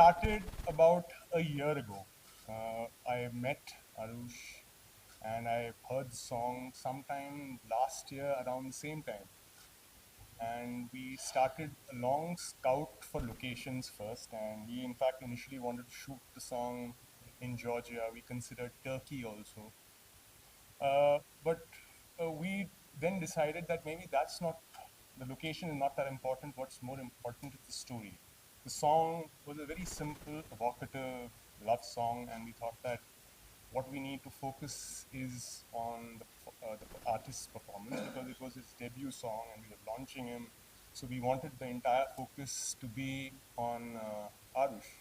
started about a year ago. I met Arush and I heard the song sometime last year around the same time. And we started a long scout for locations first. And we, in fact, initially wanted to shoot the song in Georgia. We considered Turkey also. But we then decided that maybe that's not the location is not that important. What's more important is the story. The song was a very simple, evocative love song, and we thought that what we need to focus is on the artist's performance because it was his debut song and we were launching him. So we wanted the entire focus to be on Arush.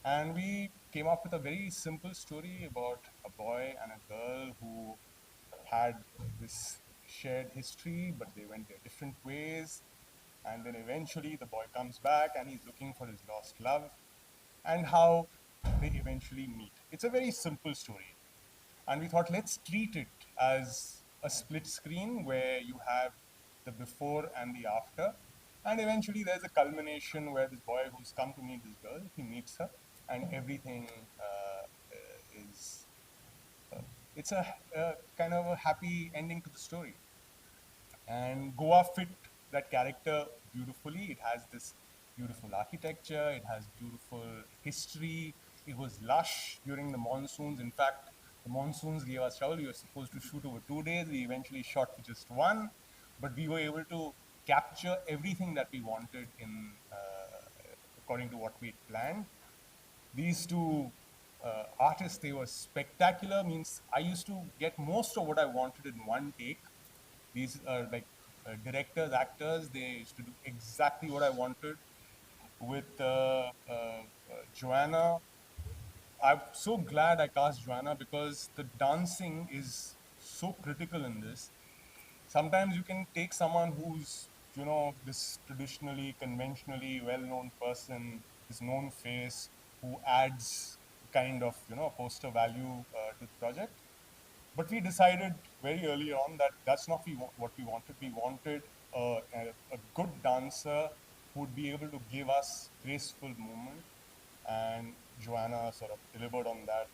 And we came up with a very simple story about a boy and a girl who had this shared history, but they went their different ways. And then eventually the boy comes back and he's looking for his lost love and how they eventually meet. It's a very simple story. And we thought, let's treat it as a split screen where you have the before and the after. And eventually there's a culmination where this boy who's come to meet this girl, he meets her, and everything is it's a kind of a happy ending to the story. And Goa fit that character beautifully. It has this beautiful architecture, it has beautiful history. It was lush during the monsoons. In fact, the monsoons gave us trouble. We were supposed to shoot over 2 days. We eventually shot for just one, but we were able to capture everything that we wanted in according to what we planned. These two artists, they were spectacular. Means I used to get most of what I wanted in one take. These are like directors, actors. They used to do exactly what I wanted. With Joanna, I'm so glad I cast Joanna because the dancing is so critical in this. Sometimes you can take someone who's, this traditionally, conventionally well-known person, this known face, who adds kind of, poster value to the project. But we decided very early on that that's not what we wanted. We wanted a good dancer who would be able to give us graceful movement, and Joanna sort of delivered on that.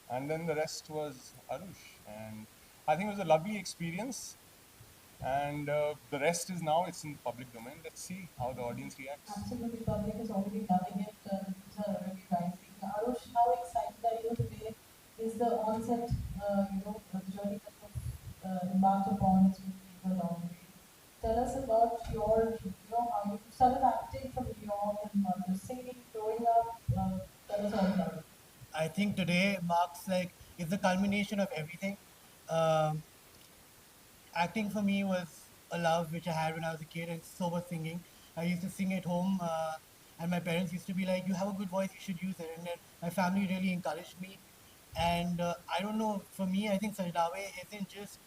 And then the rest was Arush, and I think it was a lovely experience. And the rest is now it's in the public domain. Let's see how the audience reacts. Absolutely, public is already loving it. The reviews are already rising. Arush, how excited are you today? Is the onset, the journey that you've embarked upon is going to take a long way. Tell us about how you started acting from New York and your singing, growing up. Tell us all about it. I think today marks like is the culmination of everything. Um, Acting for me was a love which I had when I was a kid, and so was singing. I used to sing at home, and my parents used to be like, "You have a good voice, you should use it." And then my family really encouraged me. And I don't know, for me, I think Sajna Ve isn't just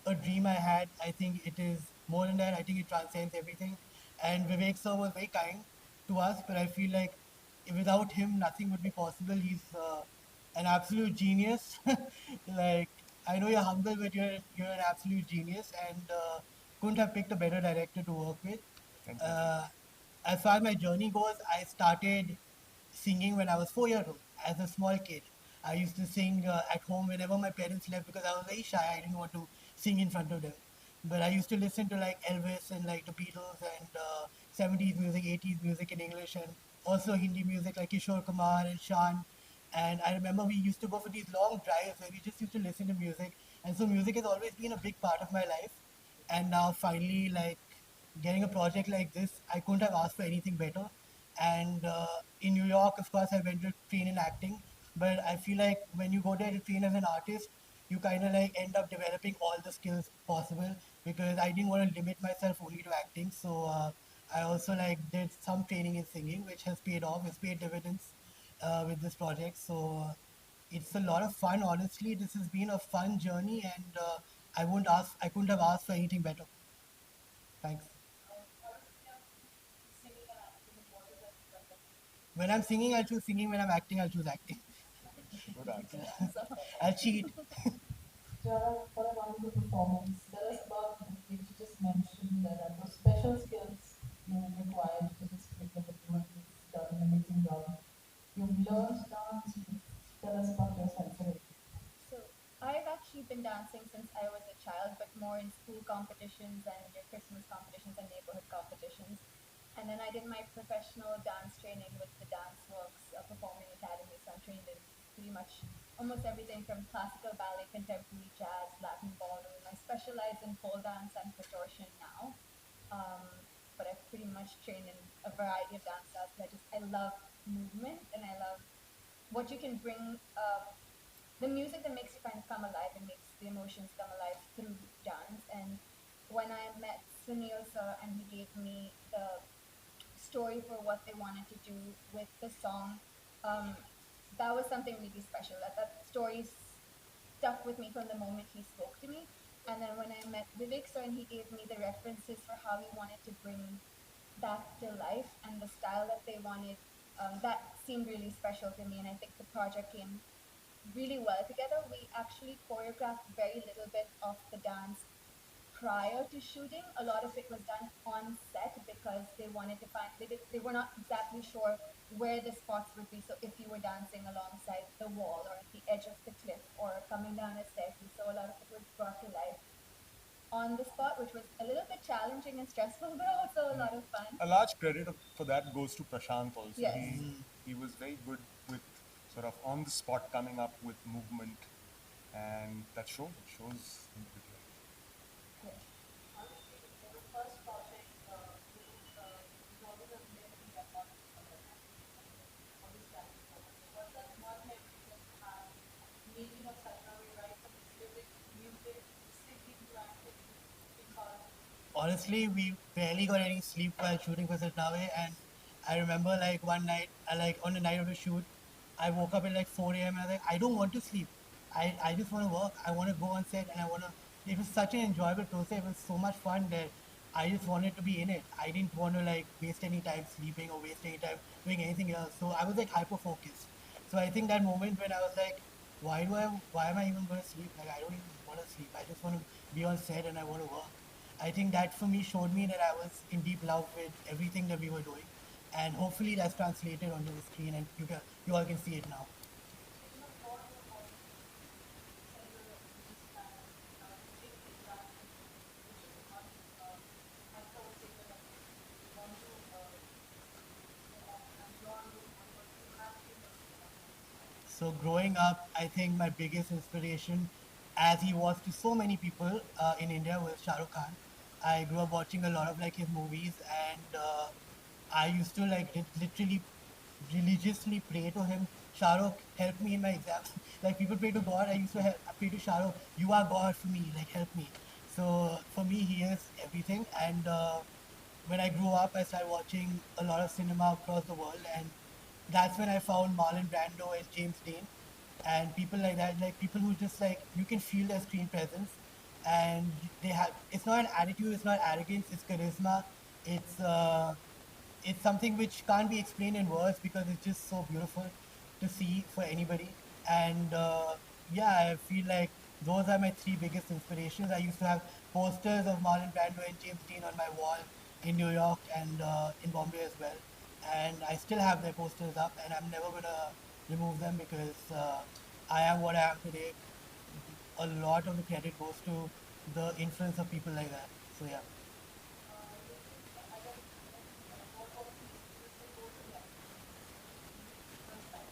a dream I had. I think it is more than that. I think it transcends everything. And Vivek sir was very kind to us, but I feel like without him, nothing would be possible. He's an absolute genius. Like I know you're humble, but you're an absolute genius, and couldn't have picked a better director to work with. Thank you. Uh, as far as my journey goes, I started singing when I was 4 years old. As a small kid, I used to sing at home whenever my parents left because I was very shy. I didn't want to sing in front of them. But I used to listen to like Elvis and like the Beatles and 70s music, 80s music in English, and also Hindi music like Kishore Kumar and Shan. And I remember we used to go for these long drives where we just used to listen to music. And so music has always been a big part of my life. And now finally, like getting a project like this, I couldn't have asked for anything better. And in New York, of course, I went to train in acting. But I feel like when you go there to train as an artist, you kind of like end up developing all the skills possible because I didn't want to limit myself only to acting. So I also like did some training in singing, which has paid off. It's paid dividends with this project. So it's a lot of fun. Honestly, this has been a fun journey, and I couldn't have asked for anything better. Thanks. When I'm singing, I'll choose singing. When I'm acting, I'll choose acting. Good answer. I'll cheat. Jara, what a wonderful performance. Tell us about you just mentioned that those special skills you required to just click the video and you've done an amazing job. learned dance? Tell us about yourself a little. So I've actually been dancing since I was a child, but more in school competitions and your Christmas competitions and neighborhood competitions. And then I did my professional dance training with the Dance Works Performing Academy. So I'm trained in pretty much almost everything from classical ballet, contemporary jazz, Latin ballroom. I specialize in pole dance and contortion now. Um, but I've pretty much trained in a variety of dance styles. I love movement and I love what you can bring the music that makes you kind of come alive and makes the emotions come alive through dance. And when I met Sunil sir and he gave me the story for what they wanted to do with the song, um, that was something really special. That story stuck with me from the moment he spoke to me. And then when I met Vivek sir and he gave me the references for how he wanted to bring that to life and the style that they wanted, that seemed really special to me. And I think the project came really well together. We actually choreographed very little bit of the dance prior to shooting. A lot of it was done on set because they wanted to find they were not exactly sure where the spots would be. So if you were dancing alongside the wall or at the edge of the cliff or coming down a staircase, so a lot of it was brought to life on the spot, which was a little bit challenging and stressful, but also a lot of fun. A large credit for that goes to Prashant also. Yes. He was very good with sort of on the spot coming up with movement, and that shows. It shows individually. Yes. Honestly, for the first project, you always have memory about always carry forward. So what's that one memory that you have, maybe of Sajna Ve, right from its lyrics, music, singing to acting, because Honestly, we barely got any sleep while shooting for Sajna Ve, and I remember like one night, like on the night of the shoot, I woke up at like 4 a.m. and I was like, I don't want to sleep. I just want to work. I want to go on set and I want to. It was such an enjoyable process. It was so much fun that I just wanted to be in it. I didn't want to like waste any time sleeping or waste any time doing anything else. So I was like hyper focused. So I think that moment when I was like, why am I even going to sleep? Like I don't even want to sleep. I just want to be on set and I want to work. I think that for me showed me that I was in deep love with everything that we were doing, and hopefully that's translated onto the screen, and you all can see it now. so you have gone to Hollywood, several movies and doing things acting, which is one actor or singer that you want to go on and beyond those numbers, you have famous numbers. So growing up, I think my biggest inspiration, as he was to so many people in India, was Shah Rukh Khan. I grew up watching a lot of like his movies, and I used to like literally religiously pray to him. Shah Rukh, help me in my exams. Like people pray to God, I used to pray to Shah Rukh. You are God for me. Like help me. So for me, he is everything, and when I grew up, I started watching a lot of cinema across the world, and that's when I found Marlon Brando and James Dean, and people like that, like people who just like you can feel their screen presence, and they have. It's not an attitude, it's not arrogance, it's charisma. It's something which can't be explained in words because it's just so beautiful to see for anybody. And yeah, I feel like those are my three biggest inspirations. I used to have posters of Marlon Brando and James Dean on my wall in New York and in Bombay as well. And I still have their posters up, and I'm never gonna remove them because I am what I am today. A lot of the credit goes to the influence of people like that. So yeah. Vivek, as an actor, what was the go-to acting first time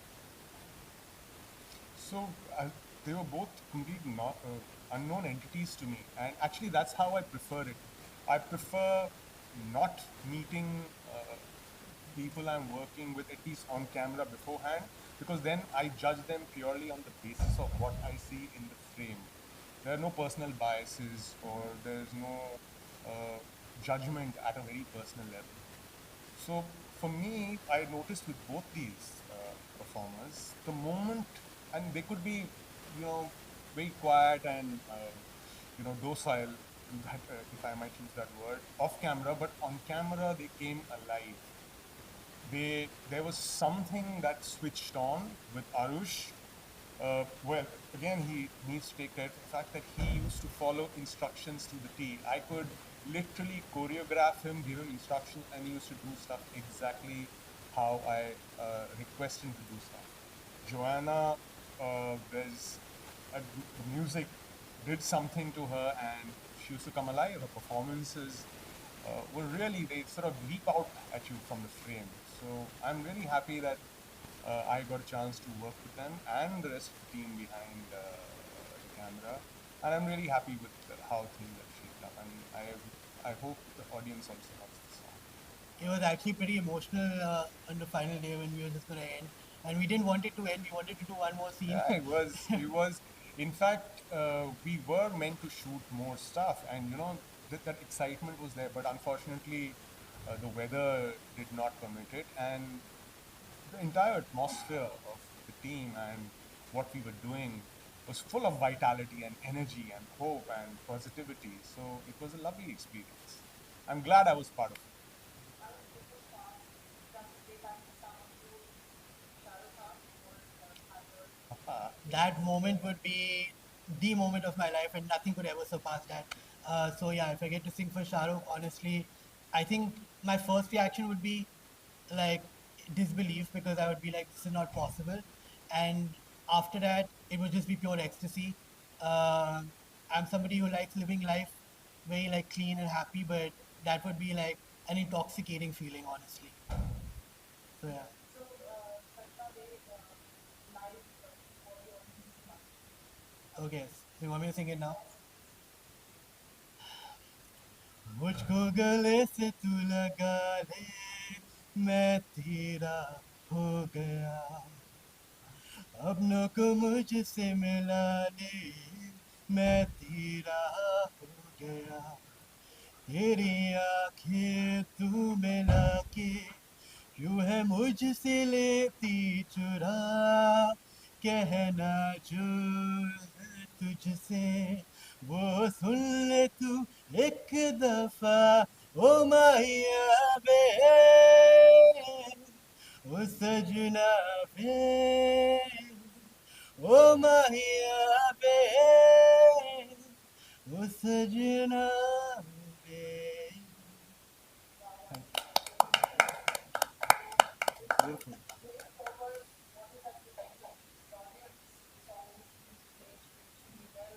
acting? So they were both complete not, unknown entities to me, and actually that's how I prefer it. I prefer not meeting people I'm working with at least on camera beforehand, because then I judge them purely on the basis of what I see in the frame. There are no personal biases or there's no uh, judgment at a very personal level. So for me, I noticed with both these performers, the moment, and they could be, very quiet and, docile, that, if I might use that word, off camera, but on camera they came alive. There was something that switched on with Arush. Well, again, he needs to take credit for the fact that he used to follow instructions to the T. I could literally choreograph him, give him instructions, and he used to do stuff exactly how I requested to do stuff. Joanna was the music did something to her, and she used to come alive. Her performances were really, they sort of leap out at you from the frame. So I'm really happy that I got a chance to work with them and the rest of the team behind the camera. And I'm really happy with how things have shaped up. And I hope the audience also loves the song. It was actually pretty emotional on the final day when we were just going to end. And we didn't want it to end. We wanted to do one more scene. Yeah, it was. It was. In fact, we were meant to shoot more stuff, and that excitement was there. But unfortunately, the weather did not permit it, and the entire atmosphere of the team and what we were doing was full of vitality and energy and hope and positivity. So it was a lovely experience. I'm glad I was part of it. That moment would be the moment of my life, and nothing could ever surpass that. So yeah, if I get to sing for Shah Rukh, honestly, I think my first reaction would be like disbelief, because I would be like, this is not possible. And after that, it would just be pure ecstasy. Uh, I'm somebody who likes living life very like clean and happy, but that would be like an intoxicating feeling, honestly. So yeah. So, Sajna Ve, live for your music masterpiece. Okay. So you want me to sing it now? मुझको गले से तू लगा ले, मैं तेरा हो गया, अपनों को मुझसे मिला ले, मैं तेरा हो गया, तेरी आंखें तू मिला के यूं है मुझसे लेती चुरा, कहना जो है तुझसे वो सुन ले तू एक दफा, ओ माहिया बे, ओ सजना बे, ओ माहिया बे, ओ सजना बे. Beautiful. Moving forward, what is that like the audience? The song seems great, extremely well.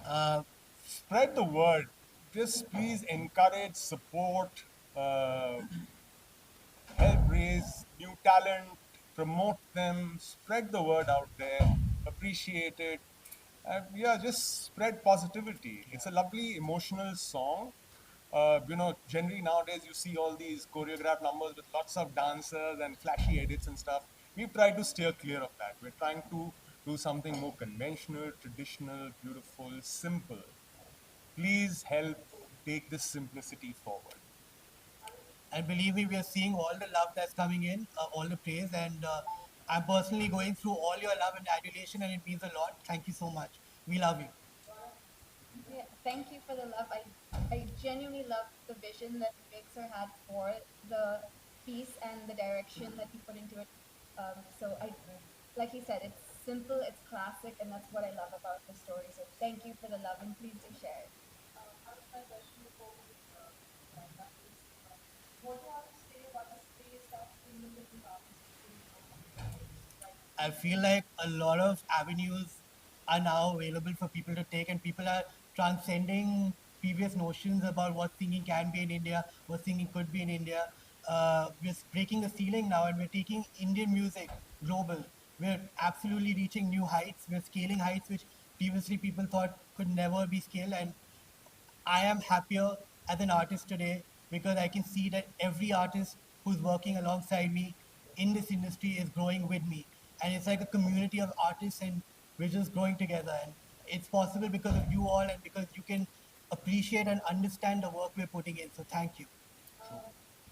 Uh, Spread the word. Just please encourage, support, uh, help raise new talent, promote them, spread the word out there, appreciate it. Yeah, just spread positivity. It's a lovely emotional song. Generally nowadays you see all these choreographed numbers with lots of dancers and flashy edits and stuff. We've tried to steer clear of that. We're trying to do something more conventional, traditional, beautiful, simple. Please help take this simplicity forward. and believe me, we are seeing all the love that's coming in, all the praise, and I'm personally going through all your love and adulation, and it means a lot. Thank you so much. We love you. Yeah, thank you for the love. I genuinely love the vision that Mixer had for the piece and the direction that you put into it. So like you said, it's simple, it's classic, and that's what I love about the story. So thank you for the love, and please do share it. Arush, my question before we wind up is, what do you have to say about the space that independent artists play in our community right now? I feel like a lot of avenues are now available for people to take, and people are transcending previous notions about what singing can be in India, what singing could be in India. We're breaking the ceiling now, and we're taking Indian music global. We're absolutely reaching new heights. We're scaling heights which previously people thought could never be scaled, and I am happier as an artist today because I can see that every artist who's working alongside me in this industry is growing with me. And it's like a community of artists, and we're just growing together. And it's possible because of you all and because you can appreciate and understand the work we're putting in. So thank you.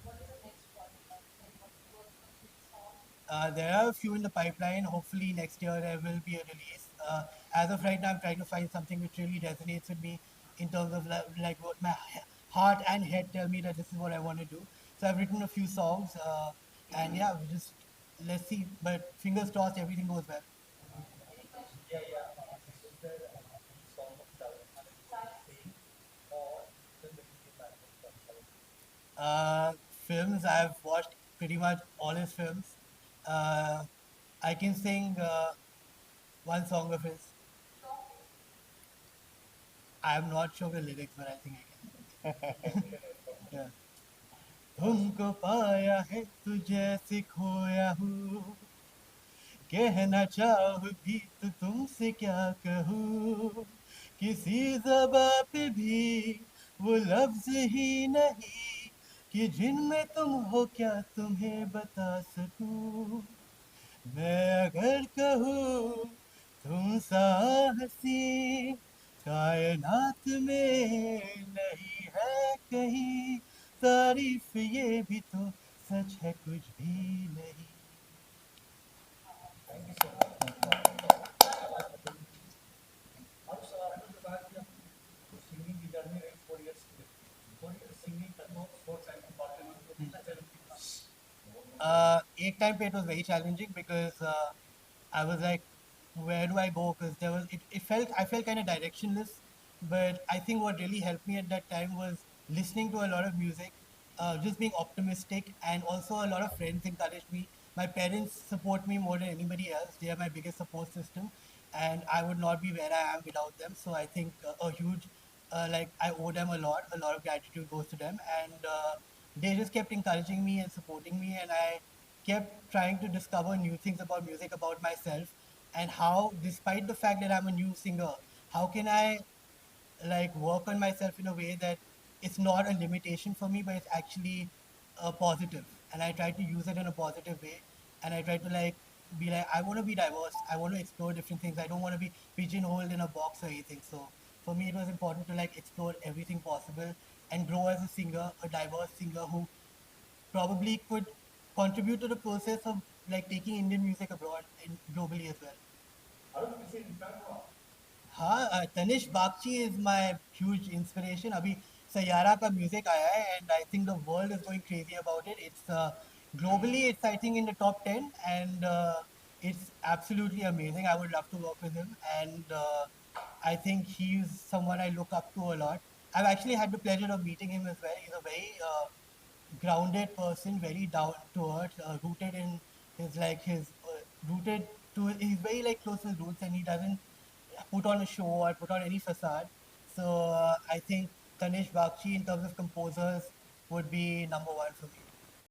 What is the next project? Like what you working on which song? There are a few in the pipeline. Hopefully next year there will be a release. As of right now, I'm trying to find something which really resonates with me in terms of like what my heart and head tell me that this is what I want to do. So I've written a few songs, and yeah, we just let's see. But fingers crossed, everything goes well. Any questions? Silence. Films I've watched pretty much all his films. Uh, I can sing one song of his. I'm not sure the lyrics, but I think I can. Yeah. तुमको पाया है तुझे सिखोया हूँ कहना चाहूँ भी तो तुमसे क्या कहूँ किसी ज़बां पे भी वो लफ्ज़ ही नहीं कि जिनमें तुम हो क्या तुम्हें बता सकूँ मैं अगर कहूँ तुम सा हसी कायनात में नहीं है कहीं तारीफ ये भी तो सच है कुछ भी नहीं एक टाइम पे it was very challenging because I was like, where do I go? Because I felt kind of directionless. But I think what really helped me at that time was listening to a lot of music, just being optimistic, and also a lot of friends encouraged me. My parents support me more than anybody else. They are my biggest support system, and I would not be where I am without them. So I think a huge, like I owe them a lot. A lot of gratitude goes to them, and they just kept encouraging me and supporting me, and I kept trying to discover new things about music, about myself, and how, despite the fact that I'm a new singer, how can I like work on myself in a way that it's not a limitation for me, but it's actually a positive. And I try to use it in a positive way. And I try to like be like, I want to be diverse. I want to explore different things. I don't want to be pigeonholed in a box or anything. So for me, it was important to like explore everything possible and grow as a singer, a diverse singer who probably could contribute to the process of like taking Indian music abroad and globally as well. हाँ Tanish Bagchi is my huge inspiration. अभी सयारा का music आया है and I think the world is going crazy about it. It's globally it's I think in the top 10 and it's absolutely amazing. I would love to work with him and I think he's someone I look up to a lot. I've actually had the pleasure of meeting him as well. He's a very grounded person, very down to earth, rooted in his rooted to he's very like close to his roots and he doesn't put on a show or put on any facade. So I think Tanish Bakshi in terms of composers would be number one for me.